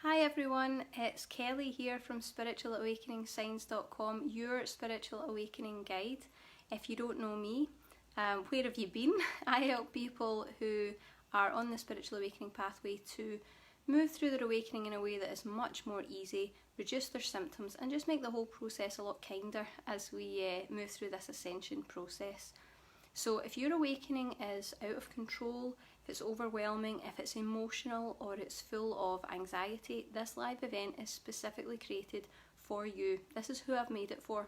Hi everyone, it's Kelly here from spiritualawakeningsigns.com, your spiritual awakening guide. If you don't know me, where have you been? I help people who are on the spiritual awakening pathway to move through their awakening in a way that is much more easy, reduce their symptoms and just make the whole process a lot kinder as we move through this ascension process. So if your awakening is out of control, if it's overwhelming, if it's emotional or it's full of anxiety, this live event is specifically created for you. This is who I've made it for.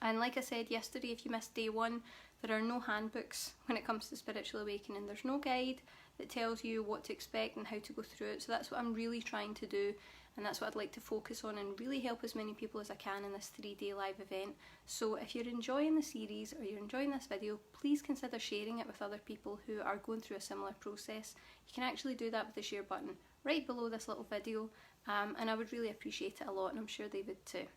And like I said yesterday, if you missed day one, there are no handbooks when it comes to spiritual awakening. There's no guide that tells you what to expect and how to go through it. So that's what I'm really trying to do. And that's what I'd like to focus on and really help as many people as I can in this 3-day live event. So if you're enjoying the series or you're enjoying this video, please consider sharing it with other people who are going through a similar process. You can actually do that with the share button right below this little video, and I would really appreciate it a lot, and I'm sure they would too.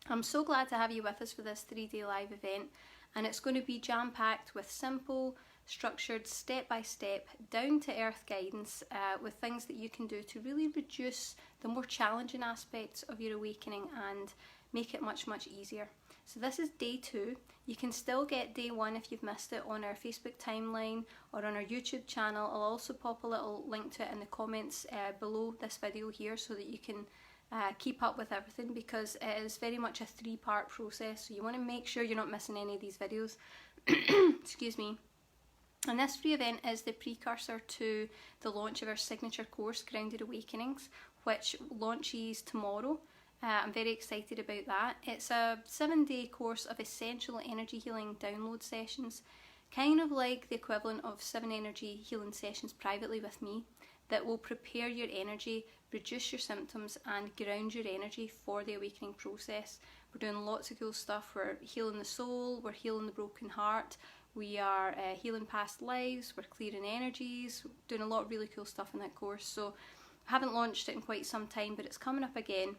I'm so glad to have you with us for this 3-day live event, and it's going to be jam-packed with simple, structured, step-by-step, down-to-earth guidance with things that you can do to really reduce the more challenging aspects of your awakening and make it much, much easier. So this is day 2. You can still get day 1 if you've missed it on our Facebook timeline or on our YouTube channel. I'll also pop a little link to it in the comments below this video here so that you can keep up with everything, because it is very much a 3-part process, so you want to make sure you're not missing any of these videos. Excuse me. And this free event is the precursor to the launch of our signature course, Grounded Awakenings, which launches tomorrow. I'm very excited about that. It's a 7-day course of essential energy healing download sessions, kind of like the equivalent of 7 energy healing sessions privately with me, that will prepare your energy, reduce your symptoms and ground your energy for the awakening process. We're doing lots of cool stuff. We're healing the soul, we're healing the broken heart, we are healing past lives, we're clearing energies, doing a lot of really cool stuff in that course. So I haven't launched it in quite some time, but it's coming up again.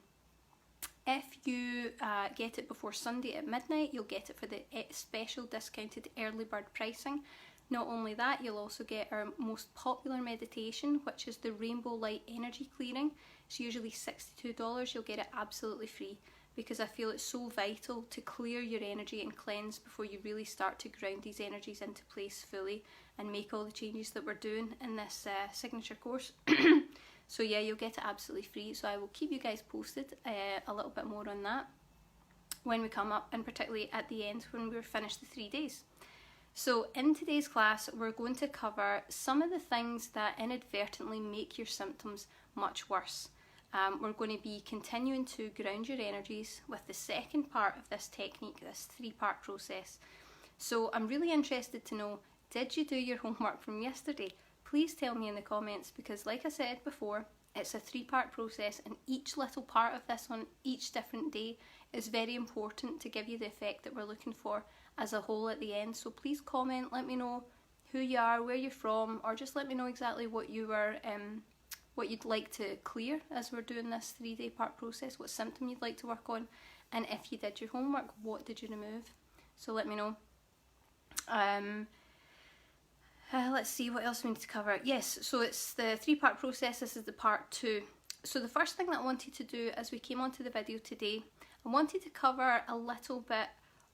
If you get it before Sunday at midnight, you'll get it for the special discounted early bird pricing. Not only that, you'll also get our most popular meditation, which is the Rainbow Light Energy Clearing. It's usually $62. You'll get it absolutely free, because I feel it's so vital to clear your energy and cleanse before you really start to ground these energies into place fully and make all the changes that we're doing in this signature course. So yeah, you'll get it absolutely free. So I will keep you guys posted a little bit more on that when we come up, and particularly at the end when we're finished the 3 days. So in today's class, we're going to cover some of the things that inadvertently make your symptoms much worse. We're going to be continuing to ground your energies with the second part of this technique, this 3-part process. So I'm really interested to know, did you do your homework from yesterday? Please tell me in the comments, because like I said before, it's a 3-part process, and each little part of this on each different day is very important to give you the effect that we're looking for as a whole at the end. So please comment, let me know who you are, where you're from, or just let me know exactly what you were, what you'd like to clear as we're doing this 3-day part process, what symptom you'd like to work on, and if you did your homework, what did you remove? So let me know. Let's see what else we need to cover. Yes, so it's the 3-part process. This is the part 2. So the first thing that I wanted to do as we came onto the video today, I wanted to cover a little bit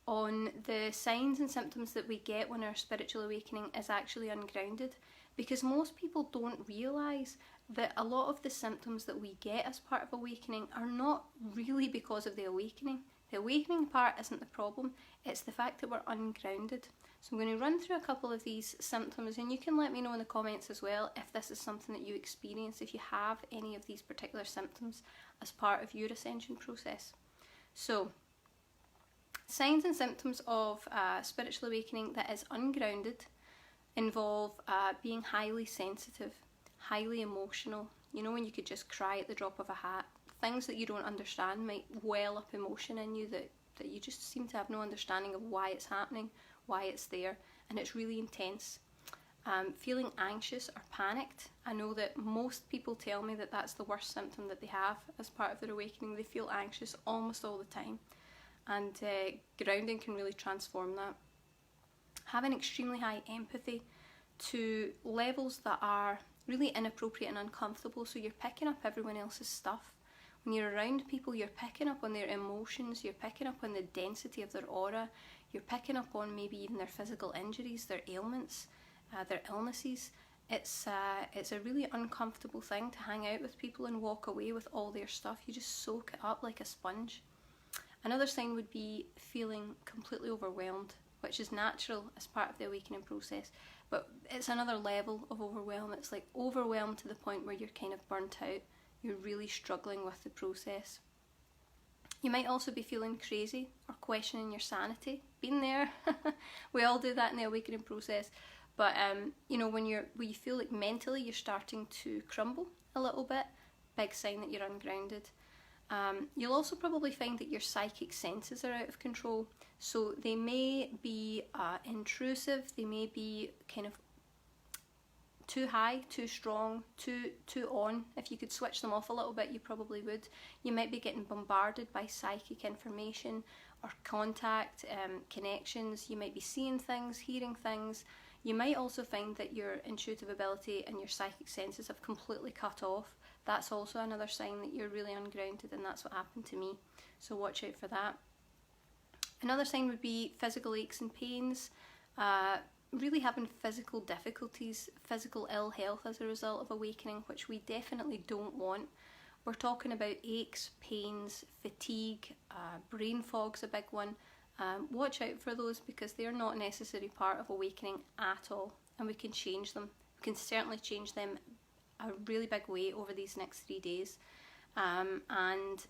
on the signs and symptoms that we get when our spiritual awakening is actually ungrounded, because most people don't realise that a lot of the symptoms that we get as part of awakening are not really because of the awakening. The awakening part isn't the problem, it's the fact that we're ungrounded. So I'm going to run through a couple of these symptoms, and you can let me know in the comments as well if this is something that you experience, if you have any of these particular symptoms as part of your ascension process. So, signs and symptoms of spiritual awakening that is ungrounded involve being highly sensitive, highly emotional. You know, when you could just cry at the drop of a hat. Things that you don't understand might well up emotion in you that you just seem to have no understanding of why it's happening, why it's there, and it's really intense. Feeling anxious or panicked. I know that most people tell me that that's the worst symptom that they have as part of their awakening. They feel anxious almost all the time, and grounding can really transform that. Having extremely high empathy to levels that are really inappropriate and uncomfortable, so you're picking up everyone else's stuff. When you're around people, you're picking up on their emotions, you're picking up on the density of their aura, you're picking up on maybe even their physical injuries, their ailments, their illnesses. It's a really uncomfortable thing to hang out with people and walk away with all their stuff. You just soak it up like a sponge. Another sign would be feeling completely overwhelmed, which is natural as part of the awakening process, but it's another level of overwhelm. It's like overwhelmed to the point where you're kind of burnt out. You're really struggling with the process. You might also be feeling crazy or questioning your sanity. Been there. We all do that in the awakening process. But you know, when you feel like mentally you're starting to crumble a little bit, big sign that you're ungrounded. You'll also probably find that your psychic senses are out of control. So they may be intrusive, they may be kind of too high, too strong, too on. If you could switch them off a little bit, you probably would. You might be getting bombarded by psychic information or contact, connections. You might be seeing things, hearing things. You might also find that your intuitive ability and your psychic senses have completely cut off. That's also another sign that you're really ungrounded, and that's what happened to me. So watch out for that. Another sign would be physical aches and pains, really having physical difficulties, physical ill health as a result of awakening, which we definitely don't want. We're talking about aches, pains, fatigue, brain fog's a big one. Watch out for those because they're not a necessary part of awakening at all, and we can change them. We can certainly change them a really big way over these next 3 days. And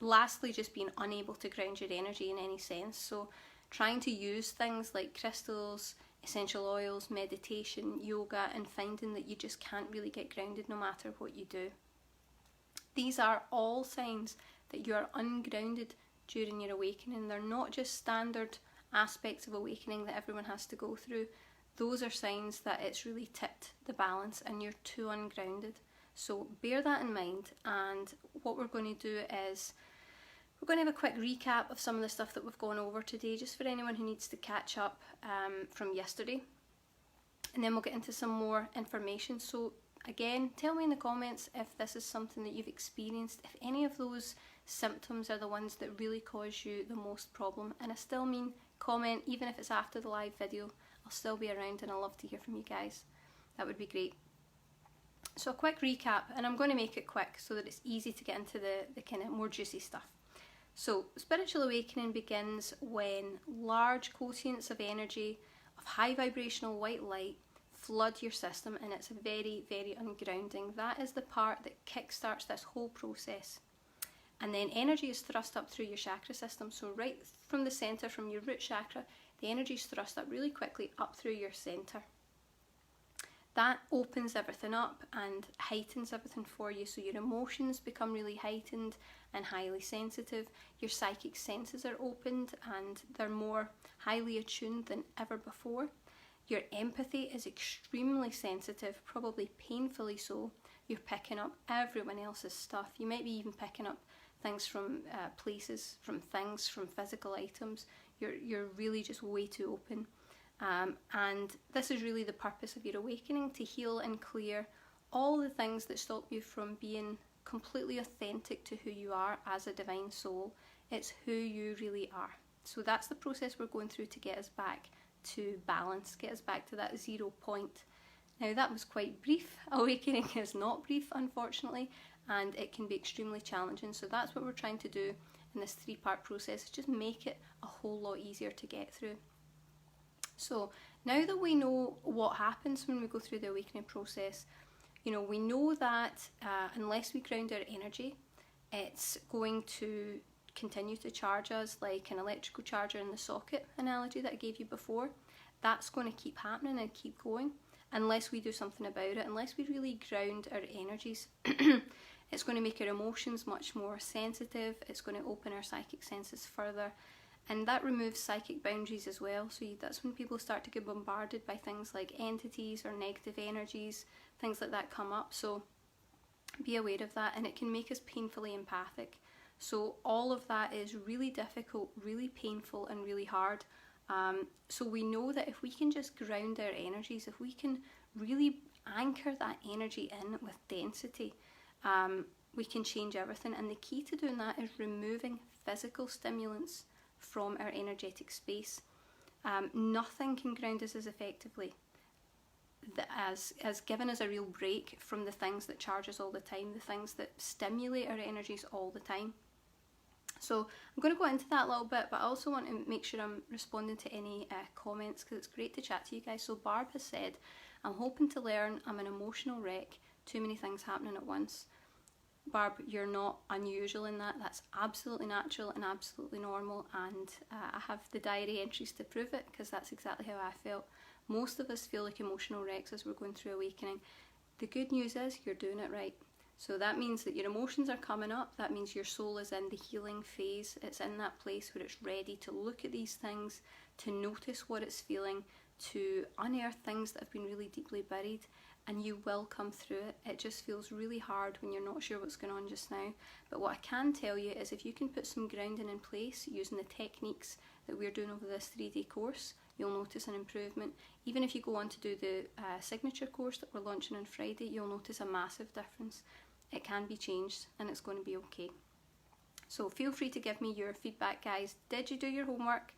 lastly, just being unable to ground your energy in any sense. So trying to use things like crystals, essential oils, meditation, yoga, and finding that you just can't really get grounded no matter what you do. These are all signs that you are ungrounded during your awakening. They're not just standard aspects of awakening that everyone has to go through. Those are signs that it's really tipped the balance and you're too ungrounded. So bear that in mind, and what we're going to do is we're going to have a quick recap of some of the stuff that we've gone over today, just for anyone who needs to catch up from yesterday, and then we'll get into some more information. So again, tell me in the comments if this is something that you've experienced, if any of those symptoms are the ones that really cause you the most problem. And I still mean comment, even if it's after the live video. I'll still be around and I'll love to hear from you guys. That would be great. So a quick recap, and I'm going to make it quick so that it's easy to get into the kind of more juicy stuff. So spiritual awakening begins when large quotients of energy, of high vibrational white light, flood your system, and it's very, very ungrounding. That is the part that kickstarts this whole process. And then energy is thrust up through your chakra system. So right from the centre, from your root chakra, the energy is thrust up really quickly up through your centre. That opens everything up and heightens everything for you. So your emotions become really heightened and highly sensitive. Your psychic senses are opened and they're more highly attuned than ever before. Your empathy is extremely sensitive, probably painfully so. You're picking up everyone else's stuff. You might be even picking up things from places, from things, from physical items. You're really just way too open. And this is really the purpose of your awakening, to heal and clear all the things that stop you from being completely authentic to who you are as a divine soul. It's who you really are. So that's the process we're going through to get us back to balance, get us back to that 0 point. Now that was quite brief. Awakening is not brief, unfortunately, and it can be extremely challenging. So that's what we're trying to do in this 3-part process, is just make it a whole lot easier to get through. So now that we know what happens when we go through the awakening process, you know, we know that unless we ground our energy, it's going to continue to charge us like an electrical charger in the socket analogy that I gave you before. That's going to keep happening and keep going unless we do something about it, unless we really ground our energies. It's going to make our emotions much more sensitive. It's going to open our psychic senses further. And that removes psychic boundaries as well. So that's when people start to get bombarded by things like entities or negative energies, things like that come up. So be aware of that, and it can make us painfully empathic. So all of that is really difficult, really painful, and really hard. So we know that if we can just ground our energies, if we can really anchor that energy in with density, we can change everything. And the key to doing that is removing physical stimulants from our energetic space. Nothing can ground us as effectively as giving us a real break from the things that charge us all the time, the things that stimulate our energies all the time. So I'm going to go into that a little bit, but I also want to make sure I'm responding to any comments, because it's great to chat to you guys. So Barb has said, I'm hoping to learn. I'm an emotional wreck. Too many things happening at once. Barb, you're not unusual in that. That's absolutely natural and absolutely normal, and I have the diary entries to prove it, because that's exactly how I felt. Most of us feel like emotional wrecks as we're going through awakening. The good news is you're doing it right. So that means that your emotions are coming up. That means your soul is in the healing phase. It's in that place where it's ready to look at these things, to notice what it's feeling, to unearth things that have been really deeply buried, and you will come through it. It just feels really hard when you're not sure what's going on just now. But what I can tell you is, if you can put some grounding in place using the techniques that we're doing over this 3-day course, you'll notice an improvement. Even if you go on to do the signature course that we're launching on Friday, you'll notice a massive difference. It can be changed, and it's going to be okay. So feel free to give me your feedback, guys. Did you do your homework?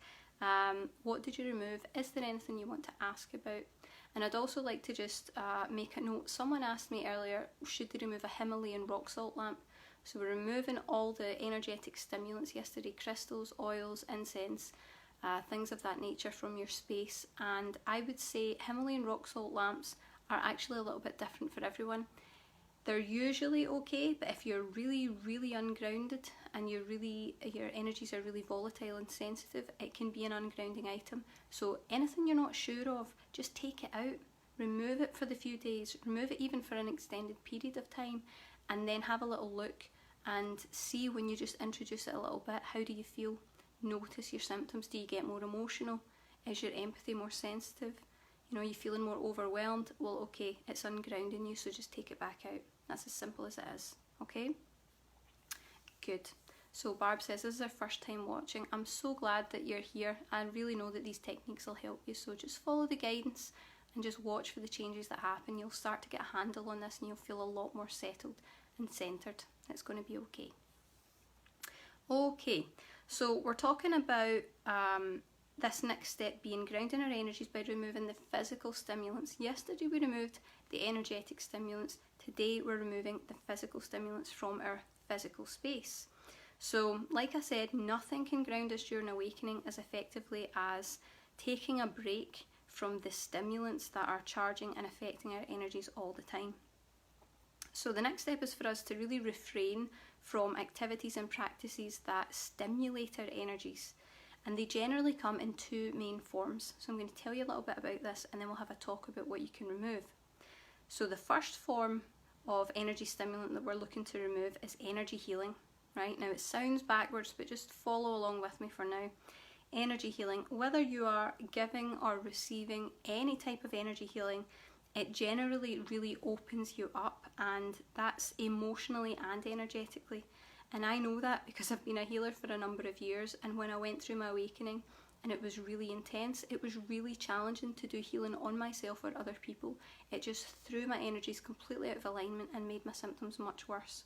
What did you remove? Is there anything you want to ask about? And I'd also like to just make a note. Someone asked me earlier, should they remove a Himalayan rock salt lamp? So we're removing all the energetic stimulants yesterday, crystals, oils, incense, things of that nature from your space. And I would say Himalayan rock salt lamps are actually a little bit different for everyone. They're usually okay, but if you're really, really ungrounded and your energies are really volatile and sensitive, it can be an ungrounding item. So anything you're not sure of, just take it out, remove it for the few days, remove it even for an extended period of time, and then have a little look and see, when you just introduce it a little bit, how do you feel? Notice your symptoms. Do you get more emotional? Is your empathy more sensitive? You know, are you feeling more overwhelmed? Well, okay, it's ungrounding you, so just take it back out. That's as simple as it is, okay? Good. So Barb says, this is our first time watching. I'm so glad that you're here. I really know that these techniques will help you, so just follow the guidance and just watch for the changes that happen. You'll start to get a handle on this, and you'll feel a lot more settled and centered. It's going to be okay. Okay, so we're talking about this next step being grounding our energies by removing the physical stimulants. Yesterday we removed the energetic stimulants. Today we're removing the physical stimulants from our physical space. So like I said, nothing can ground us during awakening as effectively as taking a break from the stimulants that are charging and affecting our energies all the time. So the next step is for us to really refrain from activities and practices that stimulate our energies. And they generally come in 2 main forms. So I'm going to tell you a little bit about this, and then we'll have a talk about what you can remove. So the first form of energy stimulant that we're looking to remove is energy healing. Right, now it sounds backwards, but just follow along with me for now. Energy healing, whether you are giving or receiving any type of energy healing, it generally really opens you up, and that's emotionally and energetically. And I know that because I've been a healer for a number of years, and when I went through my awakening and it was really intense, it was really challenging to do healing on myself or other people. It just threw my energies completely out of alignment and made my symptoms much worse.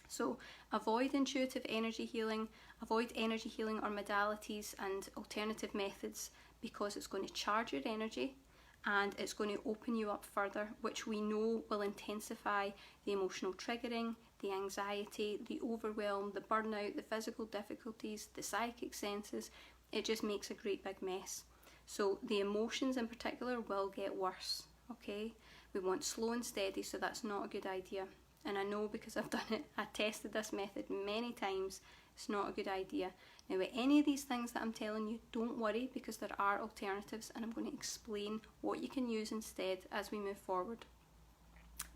So avoid intuitive energy healing, avoid energy healing or modalities and alternative methods, because it's going to charge your energy and it's going to open you up further, which we know will intensify the emotional triggering, the anxiety, the overwhelm, the burnout, the physical difficulties, the psychic senses. It just makes a great big mess. So the emotions in particular will get worse, okay? We want slow and steady, so that's not a good idea. And I know because I've done it, I tested this method many times, it's not a good idea. Now with any of these things that I'm telling you, don't worry, because there are alternatives, and I'm going to explain what you can use instead as we move forward.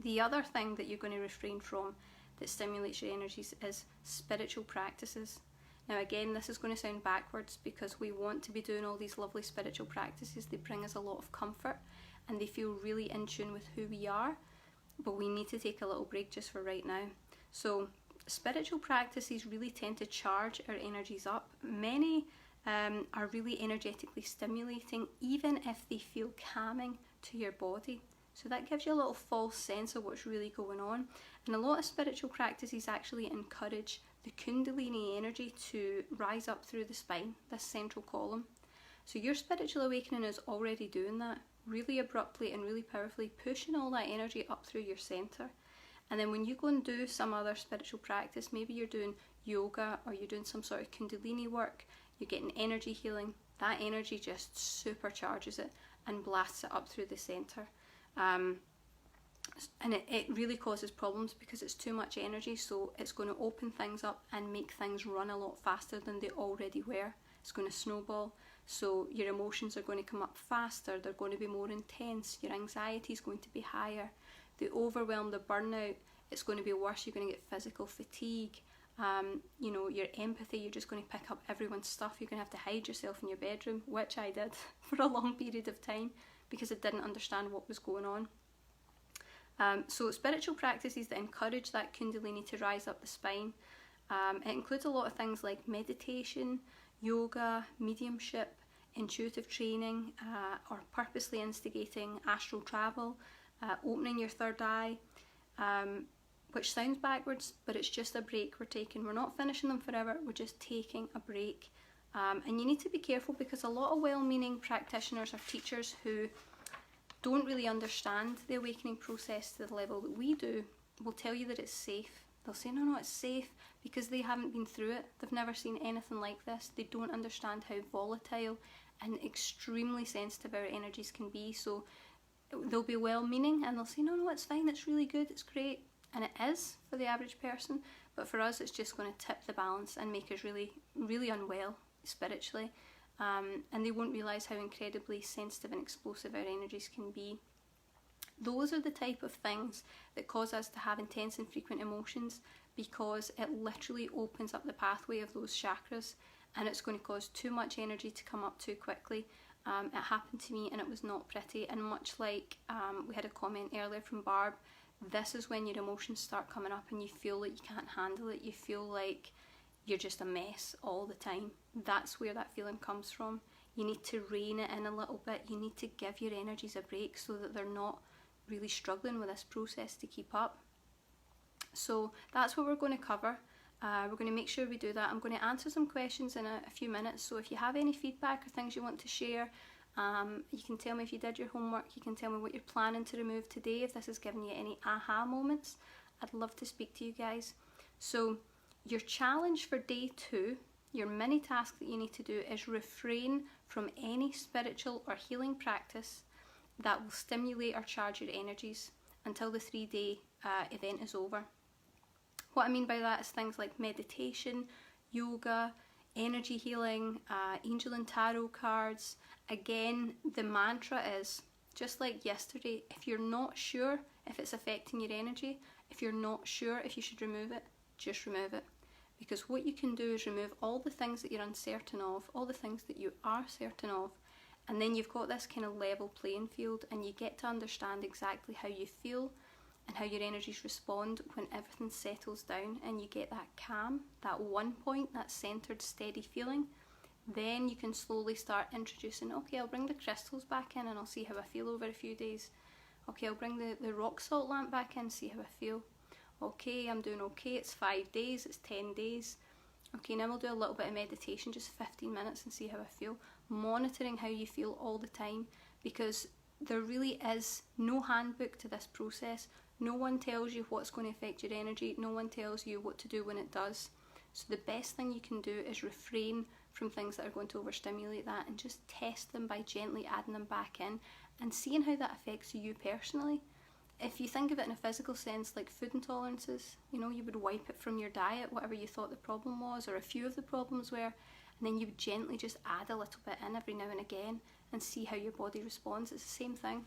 The other thing that you're going to refrain from that stimulates your energies is spiritual practices. Now again, this is going to sound backwards, because we want to be doing all these lovely spiritual practices. They bring us a lot of comfort and they feel really in tune with who we are. But we need to take a little break just for right now. So spiritual practices really tend to charge our energies up. Many are really energetically stimulating, even if they feel calming to your body. So that gives you a little false sense of what's really going on. And a lot of spiritual practices actually encourage the Kundalini energy to rise up through the spine, this central column. So your spiritual awakening is already doing that, really abruptly and really powerfully, pushing all that energy up through your center. And then when you go and do some other spiritual practice, maybe you're doing yoga or you're doing some sort of Kundalini work, you're getting energy healing, that energy just supercharges it and blasts it up through the center. And it really causes problems because it's too much energy, so it's going to open things up and make things run a lot faster than they already were. It's going to snowball, so your emotions are going to come up faster, they're going to be more intense, your anxiety is going to be higher, the overwhelm, the burnout, it's going to be worse, you're going to get physical fatigue, you know, your empathy, you're just going to pick up everyone's stuff, you're going to have to hide yourself in your bedroom, which I did for a long period of time because I didn't understand what was going on. So spiritual practices that encourage that Kundalini to rise up the spine, it includes a lot of things like meditation, yoga, mediumship, intuitive training, or purposely instigating astral travel, opening your third eye, which sounds backwards, but it's just a break we're taking. We're not finishing them forever, we're just taking a break. And you need to be careful because a lot of well-meaning practitioners or teachers who don't really understand the awakening process to the level that we do will tell you that it's safe. They'll say, no, it's safe, because they haven't been through it. They've never seen anything like this. They don't understand how volatile and extremely sensitive our energies can be. So they'll be well-meaning and they'll say, no, it's fine, it's really good, it's great. And it is for the average person, but for us it's just going to tip the balance and make us really, really unwell spiritually. And they won't realise how incredibly sensitive and explosive our energies can be. Those are the type of things that cause us to have intense and frequent emotions, because it literally opens up the pathway of those chakras, and it's going to cause too much energy to come up too quickly. It happened to me and it was not pretty, and much like we had a comment earlier from Barb, this is when your emotions start coming up and you feel like you can't handle it, you feel like you're just a mess all the time. That's where that feeling comes from. You need to rein it in a little bit. You need to give your energies a break so that they're not really struggling with this process to keep up. So that's what we're going to cover. We're going to make sure we do that. I'm going to answer some questions in a few minutes, so if you have any feedback or things you want to share, you can tell me if you did your homework, you can tell me what you're planning to remove today, if this has given you any aha moments. I'd love to speak to you guys. So your challenge for day 2, your mini task that you need to do, is refrain from any spiritual or healing practice that will stimulate or charge your energies until the 3-day event is over. What I mean by that is things like meditation, yoga, energy healing, angel and tarot cards. Again, the mantra is, just like yesterday, if you're not sure if it's affecting your energy, if you're not sure if you should remove it, just remove it. Because what you can do is remove all the things that you're uncertain of, all the things that you are certain of, and then you've got this kind of level playing field, and you get to understand exactly how you feel and how your energies respond when everything settles down and you get that calm, that one point, that centered, steady feeling. Then you can slowly start introducing, okay, I'll bring the crystals back in and I'll see how I feel over a few days. Okay, I'll bring the rock salt lamp back in, see how I feel. Okay, I'm doing okay, it's 5 days, it's 10 days. Okay, now we'll do a little bit of meditation, just 15 minutes, and see how I feel. Monitoring how you feel all the time, because there really is no handbook to this process. No one tells you what's going to affect your energy. No one tells you what to do when it does. So the best thing you can do is refrain from things that are going to overstimulate that, and just test them by gently adding them back in and seeing how that affects you personally. If you think of it in a physical sense, like food intolerances, you know, you would wipe it from your diet, whatever you thought the problem was, or a few of the problems were, and then you would gently just add a little bit in every now and again and see how your body responds. It's the same thing.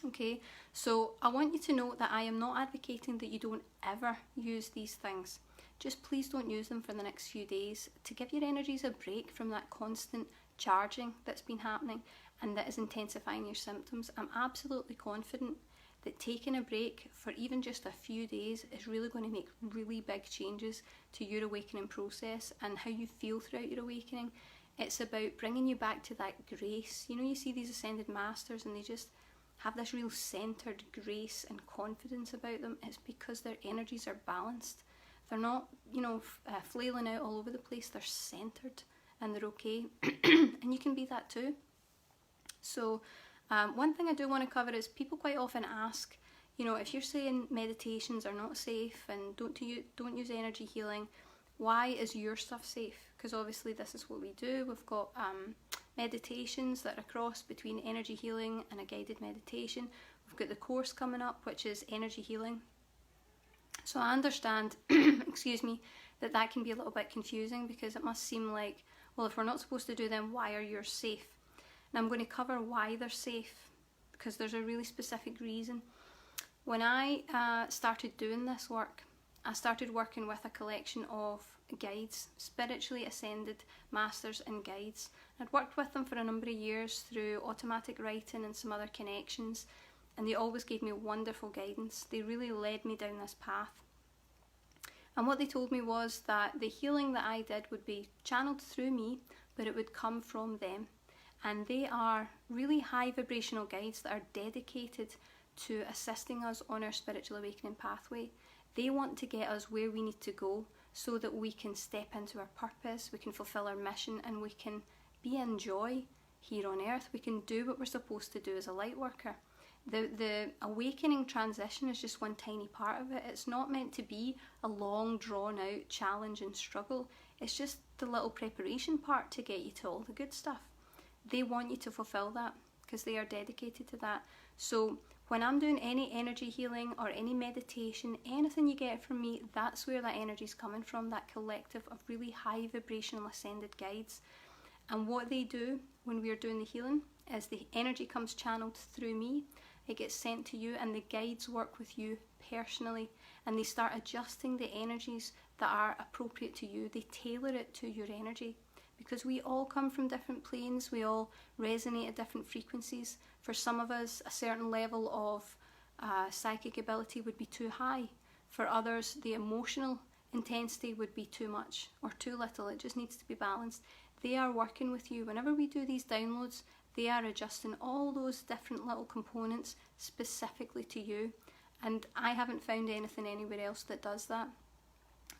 Okay, so I want you to know that I am not advocating that you don't ever use these things. Just please don't use them for the next few days, to give your energies a break from that constant charging that's been happening and that is intensifying your symptoms. I'm absolutely confident that taking a break for even just a few days is really going to make really big changes to your awakening process and how you feel throughout your awakening. It's about bringing you back to that grace. You know, you see these ascended masters and they just have this real centered grace and confidence about them, it's because their energies are balanced. They're not, flailing out all over the place. They're centered and they're okay. And you can be that too. So one thing I do want to cover is people quite often ask, if you're saying meditations are not safe and don't use energy healing, why is your stuff safe? Because obviously this is what we do. We've got meditations that are a cross between energy healing and a guided meditation. We've got the course coming up, which is energy healing. So I understand, excuse me, that can be a little bit confusing, because it must seem like, well, if we're not supposed to do them, why are yours safe? And I'm going to cover why they're safe, because there's a really specific reason. When I started doing this work, I started working with a collection of guides, spiritually ascended masters and guides. I'd worked with them for a number of years through automatic writing and some other connections, and they always gave me wonderful guidance. They really led me down this path. And what they told me was that the healing that I did would be channeled through me, but it would come from them. And they are really high vibrational guides that are dedicated to assisting us on our spiritual awakening pathway. They want to get us where we need to go so that we can step into our purpose, we can fulfill our mission, and we can be in joy here on earth. We can do what we're supposed to do as a light worker. The awakening transition is just one tiny part of it. It's not meant to be a long, drawn out challenge and struggle. It's just the little preparation part to get you to all the good stuff. They want you to fulfill that because they are dedicated to that. So when I'm doing any energy healing or any meditation, anything you get from me, that's where that energy is coming from, that collective of really high vibrational ascended guides. And what they do when we're doing the healing is the energy comes channeled through me, it gets sent to you, and the guides work with you personally, and they start adjusting the energies that are appropriate to you. They tailor it to your energy, because we all come from different planes, we all resonate at different frequencies. For some of us, a certain level of psychic ability would be too high. For others, the emotional intensity would be too much or too little. It just needs to be balanced. They are working with you. Whenever we do these downloads, they are adjusting all those different little components specifically to you. And I haven't found anything anywhere else that does that.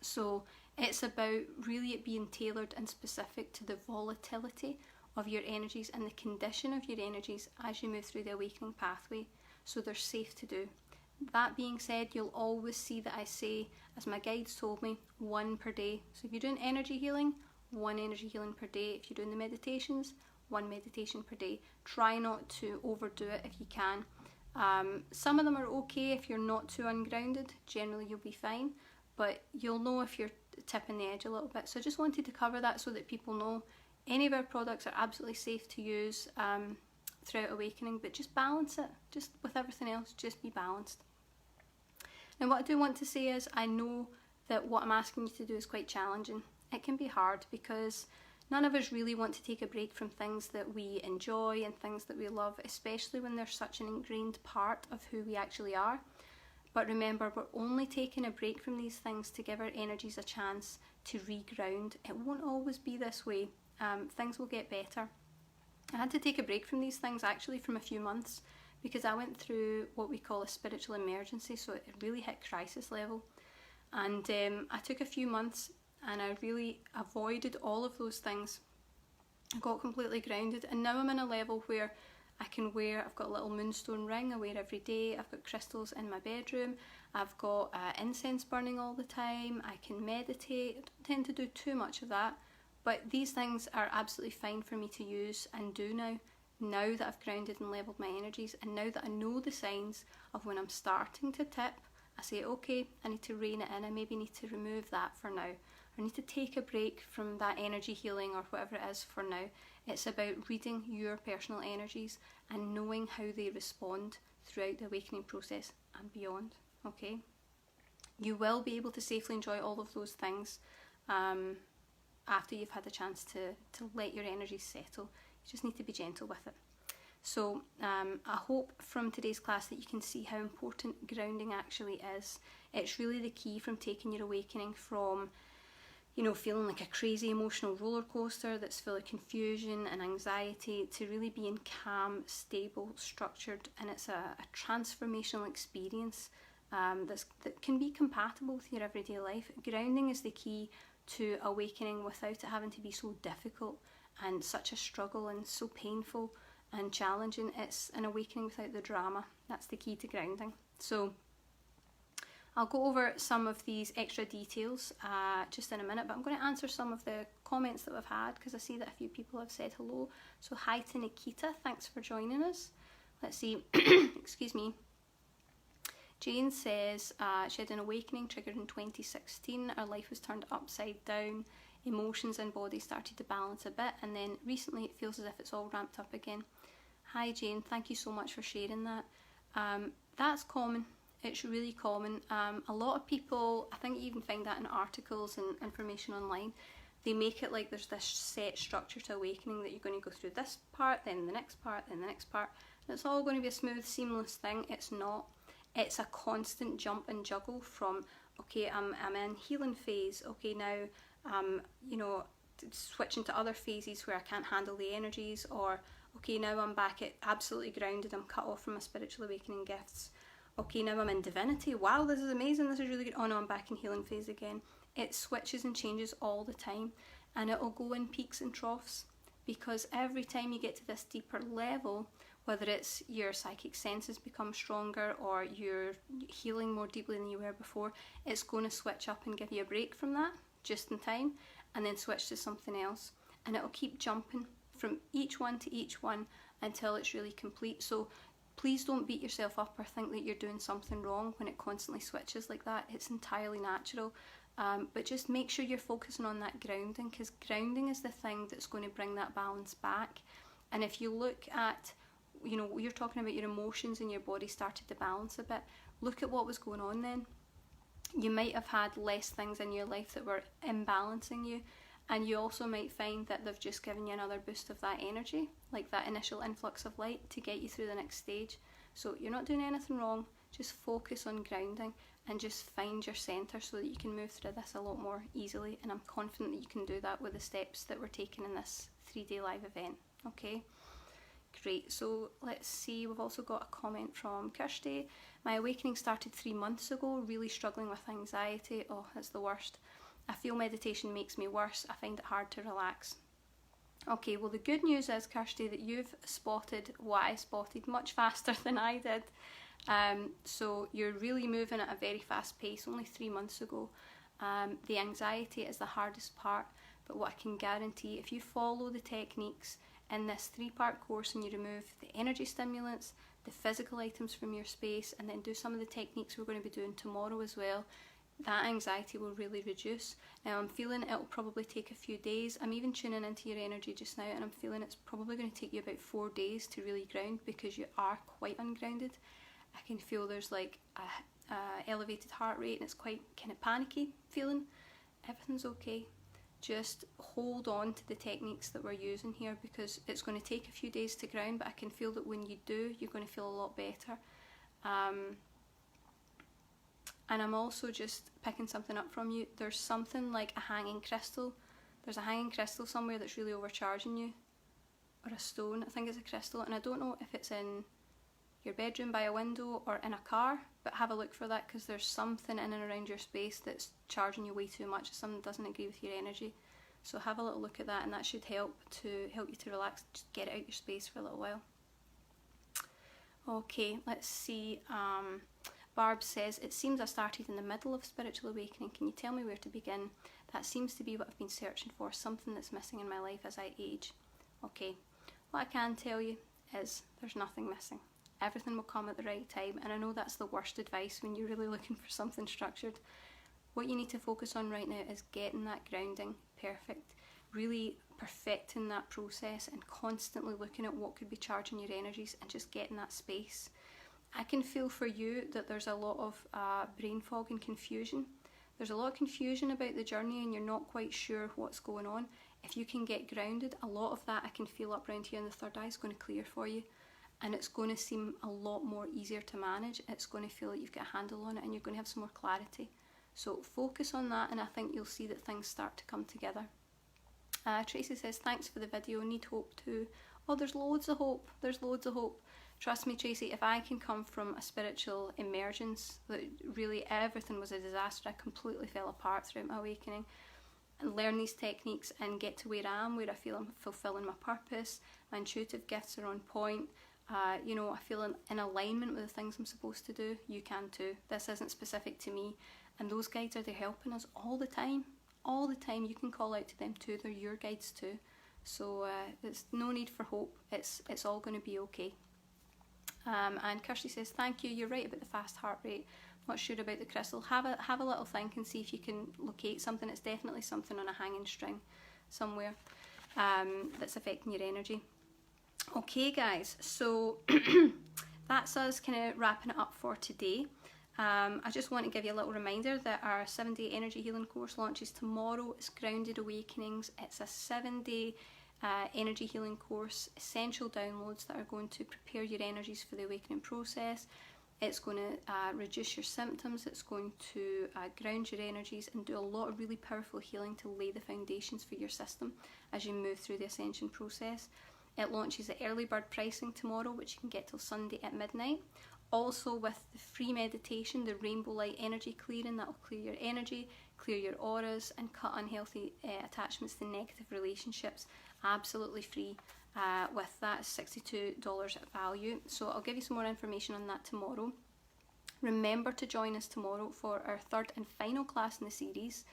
So it's about really it being tailored and specific to the volatility of your energies and the condition of your energies as you move through the awakening pathway, so they're safe to do. That being said, you'll always see that I say, as my guides told me, 1 per day. So if you're doing energy healing, 1 energy healing per day. If you're doing the meditations, 1 meditation per day. Try not to overdo it if you can. Some of them are okay if you're not too ungrounded. Generally you'll be fine, but you'll know if you're tipping the edge a little bit. So I just wanted to cover that so that people know any of our products are absolutely safe to use throughout awakening, but just balance it. Just with everything else, just be balanced. Now what I do want to say is, I know that what I'm asking you to do is quite challenging. It can be hard because none of us really want to take a break from things that we enjoy and things that we love, especially when they're such an ingrained part of who we actually are. But remember, we're only taking a break from these things to give our energies a chance to reground. It won't always be this way. Things will get better. I had to take a break from these things actually from a few months because I went through what we call a spiritual emergency, so it really hit crisis level. And I took a few months and I really avoided all of those things. I got completely grounded, and now I'm in a level where I can wear, I've got a little moonstone ring I wear every day, I've got crystals in my bedroom, I've got incense burning all the time, I can meditate. I don't tend to do too much of that, but these things are absolutely fine for me to use and do now that I've grounded and leveled my energies, and now that I know the signs of when I'm starting to tip, I say, okay, I need to rein it in, I maybe need to remove that for now. I need to take a break from that energy healing or whatever it is for now. It's about reading your personal energies and knowing how they respond throughout the awakening process and beyond, okay? You will be able to safely enjoy all of those things after you've had a chance to let your energies settle. You just need to be gentle with it. So I hope from today's class that you can see how important grounding actually is. It's really the key from taking your awakening from you know, feeling like a crazy emotional roller coaster that's full of confusion and anxiety, to really being calm, stable, structured, and it's a transformational experience that can be compatible with your everyday life. Grounding is the key to awakening without it having to be so difficult and such a struggle and so painful and challenging. It's an awakening without the drama. That's the key to grounding. So I'll go over some of these extra details just in a minute, but I'm going to answer some of the comments that we've had, because I see that a few people have said hello. So hi to Nikita, thanks for joining us. Let's see, excuse me. Jane says she had an awakening triggered in 2016. Her life was turned upside down. Emotions and body started to balance a bit, and then recently it feels as if it's all ramped up again. Hi Jane, thank you so much for sharing that. That's common. It's really common. A lot of people, I think you even find that in articles and information online, they make it like there's this set structure to awakening, that you're going to go through this part, then the next part, then the next part, and it's all going to be a smooth, seamless thing. It's not. It's a constant jump and juggle from, okay, I'm in healing phase, okay, now you know, switching to other phases where I can't handle the energies, or okay, now I'm back at absolutely grounded, I'm cut off from my spiritual awakening gifts. Okay, now I'm in divinity, wow, this is amazing, this is really good. Oh no, I'm back in healing phase again. It switches and changes all the time, and it'll go in peaks and troughs, because every time you get to this deeper level, whether it's your psychic senses become stronger or you're healing more deeply than you were before, it's going to switch up and give you a break from that just in time, and then switch to something else, and it'll keep jumping from each one to each one until it's really complete. So please don't beat yourself up or think that you're doing something wrong when it constantly switches like that. It's entirely natural, but just make sure you're focusing on that grounding, because grounding is the thing that's going to bring that balance back. And if you look at, you know, you're talking about your emotions and your body started to balance a bit, look at what was going on then. You might have had less things in your life that were imbalancing you, and you also might find that they've just given you another boost of that energy, like that initial influx of light to get you through the next stage. So you're not doing anything wrong, just focus on grounding and just find your centre so that you can move through this a lot more easily, and I'm confident that you can do that with the steps that we're taking in this 3-day live event. Okay, great. So let's see, we've also got a comment from Kirsty. My awakening started 3 months ago, really struggling with anxiety. Oh, that's the worst. I feel meditation makes me worse. I find it hard to relax. Okay, well the good news is, Kirsty, that you've spotted what I spotted much faster than I did. So you're really moving at a very fast pace only 3 months ago. The anxiety is the hardest part, but what I can guarantee, if you follow the techniques in this 3-part course and you remove the energy stimulants, the physical items from your space, and then do some of the techniques we're going to be doing tomorrow as well, that anxiety will really reduce. Now I'm feeling it'll probably take a few days. I'm even tuning into your energy just now, and I'm feeling it's probably going to take you about 4 days to really ground, because you are quite ungrounded. I can feel there's like a elevated heart rate, and it's quite kind of panicky feeling. Everything's okay. Just hold on to the techniques that we're using here, because it's going to take a few days to ground, but I can feel that when you do, you're going to feel a lot better. And I'm also just picking something up from you. There's something like a hanging crystal. There's a hanging crystal somewhere that's really overcharging you. Or a stone, I think it's a crystal. And I don't know if it's in your bedroom by a window or in a car, but have a look for that, because there's something in and around your space that's charging you way too much. Something that doesn't agree with your energy. So have a little look at that, and that should help you to relax. Just get it out your space for a little while. Okay, let's see. Barb says, it seems I started in the middle of spiritual awakening. Can you tell me where to begin? That seems to be what I've been searching for, something that's missing in my life as I age. Okay, what I can tell you is there's nothing missing. Everything will come at the right time, and I know that's the worst advice when you're really looking for something structured. What you need to focus on right now is getting that grounding perfect, really perfecting that process and constantly looking at what could be charging your energies and just getting that space. I can feel for you that there's a lot of brain fog and confusion. There's a lot of confusion about the journey and you're not quite sure what's going on. If you can get grounded, a lot of that I can feel up around here in the third eye is going to clear for you, and it's going to seem a lot more easier to manage. It's going to feel like you've got a handle on it and you're going to have some more clarity. So focus on that, and I think you'll see that things start to come together. Tracy says, thanks for the video, need hope too. Oh, there's loads of hope, there's loads of hope. Trust me, Tracy, if I can come from a spiritual emergence, that really everything was a disaster, I completely fell apart throughout my awakening, and learn these techniques and get to where I am, where I feel I'm fulfilling my purpose, my intuitive gifts are on point, you know, I feel in alignment with the things I'm supposed to do, you can too. This isn't specific to me, and those guides are there helping us all the time. All the time. You can call out to them too, they're your guides too. So there's no need for hope, it's all going to be okay. And Kirsty says, thank you, you're right about the fast heart rate, not sure about the crystal. Have a little think and see if you can locate something. It's definitely something on a hanging string somewhere that's affecting your energy. Okay guys, so that's us kind of wrapping it up for today. I just want to give you a little reminder that our 7-day energy healing course launches tomorrow. It's Grounded Awakenings. It's a 7-day energy healing course, essential downloads that are going to prepare your energies for the awakening process. It's going to reduce your symptoms, it's going to ground your energies and do a lot of really powerful healing to lay the foundations for your system as you move through the ascension process. It launches at early bird pricing tomorrow, which you can get till Sunday at midnight. Also with the free meditation, the rainbow light energy clearing, that will clear your energy, clear your auras and cut unhealthy attachments to negative relationships, absolutely free. With that, $62 value. So I'll give you some more information on that tomorrow. Remember to join us tomorrow for our third and final class in the series.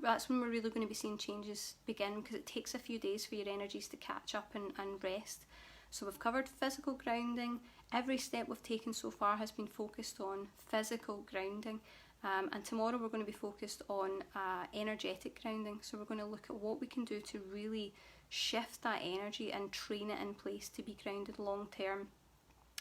That's when we're really going to be seeing changes begin, because it takes a few days for your energies to catch up and rest. So we've covered physical grounding. Every step we've taken so far has been focused on physical grounding, and tomorrow we're going to be focused on energetic grounding. So we're going to look at what we can do to really shift that energy and train it in place to be grounded long term.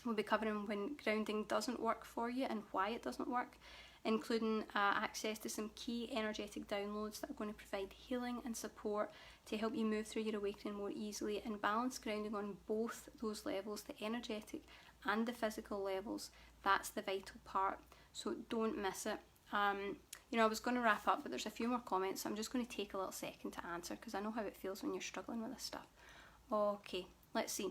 We'll be covering when grounding doesn't work for you and why it doesn't work, including access to some key energetic downloads that are going to provide healing and support to help you move through your awakening more easily, and balance grounding on both those levels, the energetic and the physical levels. That's the vital part, so don't miss it. You know, I was going to wrap up, but there's a few more comments, so I'm just going to take a little second to answer, because I know how it feels when you're struggling with this stuff. Okay, let's see.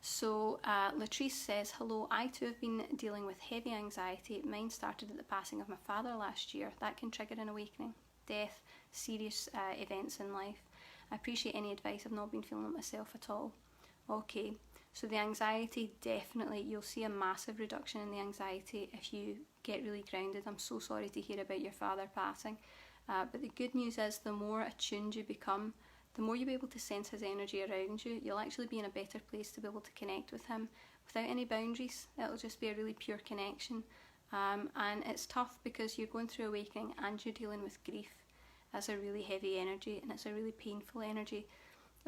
So Latrice says, hello, I too have been dealing with heavy anxiety. Mine started at the passing of my father last year. That can trigger an awakening, death, serious events in life. I appreciate any advice. I've not been feeling it myself at all. Okay, so the anxiety, definitely, you'll see a massive reduction in the anxiety if you get really grounded. I'm so sorry to hear about your father passing. But the good news is, the more attuned you become, the more you'll be able to sense his energy around you. You'll actually be in a better place to be able to connect with him without any boundaries. It'll just be a really pure connection. And it's tough because you're going through awakening and you're dealing with grief. That's a really heavy energy and it's a really painful energy.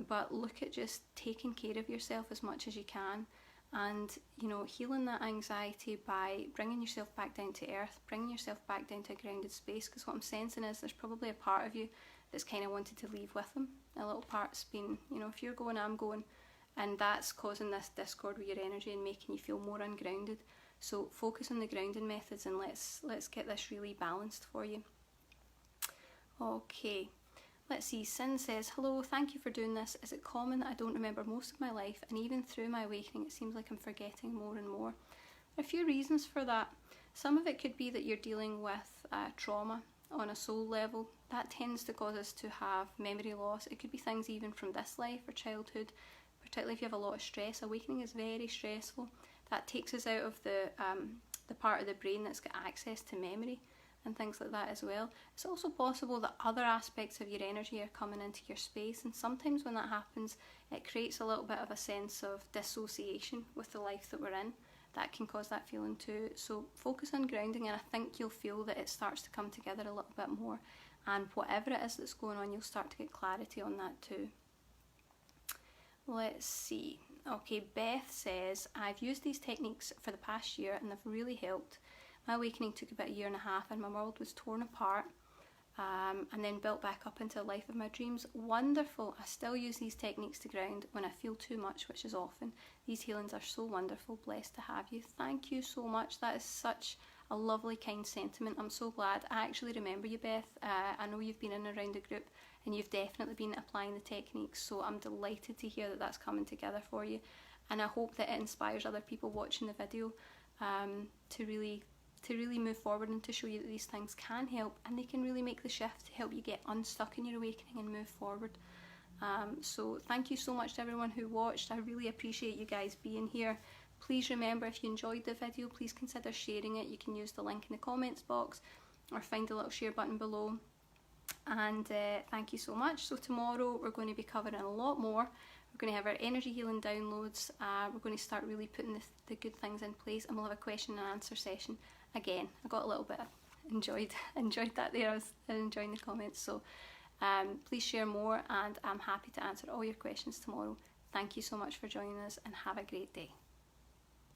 But look at just taking care of yourself as much as you can, and, you know, healing that anxiety by bringing yourself back down to earth, bringing yourself back down to a grounded space. Because what I'm sensing is there's probably a part of you that's kind of wanted to leave with him. A little part's been, you know, if you're going, I'm going, and that's causing this discord with your energy and making you feel more ungrounded. So focus on the grounding methods and let's get this really balanced for you. Okay, let's see. Sin says, hello, thank you for doing this. Is it common that I don't remember most of my life, and even through my awakening it seems like I'm forgetting more and more? There are a few reasons for that. Some of it could be that you're dealing with trauma on a soul level. That tends to cause us to have memory loss. It could be things even from this life or childhood, particularly if you have a lot of stress. Awakening is very stressful. That takes us out of the part of the brain that's got access to memory and things like that as well. It's also possible that other aspects of your energy are coming into your space, and sometimes when that happens it creates a little bit of a sense of dissociation with the life that we're in. That can cause that feeling too. So focus on grounding, and I think you'll feel that it starts to come together a little bit more, and whatever it is that's going on, you'll start to get clarity on that too. Let's see. Okay, Beth says, I've used these techniques for the past year and they've really helped. My awakening took about a year and a half and my world was torn apart, and then built back up into a life of my dreams. Wonderful. I still use these techniques to ground when I feel too much, which is often. These healings are so wonderful. Blessed to have you. Thank you so much. That is such a lovely kind sentiment. I'm so glad. I actually remember you, Beth. I know you've been in and around the group and you've definitely been applying the techniques, so I'm delighted to hear that that's coming together for you, and I hope that it inspires other people watching the video to really move forward and to show you that these things can help and they can really make the shift to help you get unstuck in your awakening and move forward. So thank you so much to everyone who watched. I really appreciate you guys being here. Please remember, if you enjoyed the video, please consider sharing it. You can use the link in the comments box or find the little share button below. And thank you so much. So tomorrow we're going to be covering a lot more. We're going to have our energy healing downloads. We're going to start really putting the good things in place, and we'll have a question and answer session. Again, I got a little bit enjoyed that there. I was enjoying the comments. So please share more, and I'm happy to answer all your questions tomorrow. Thank you so much for joining us, and have a great day.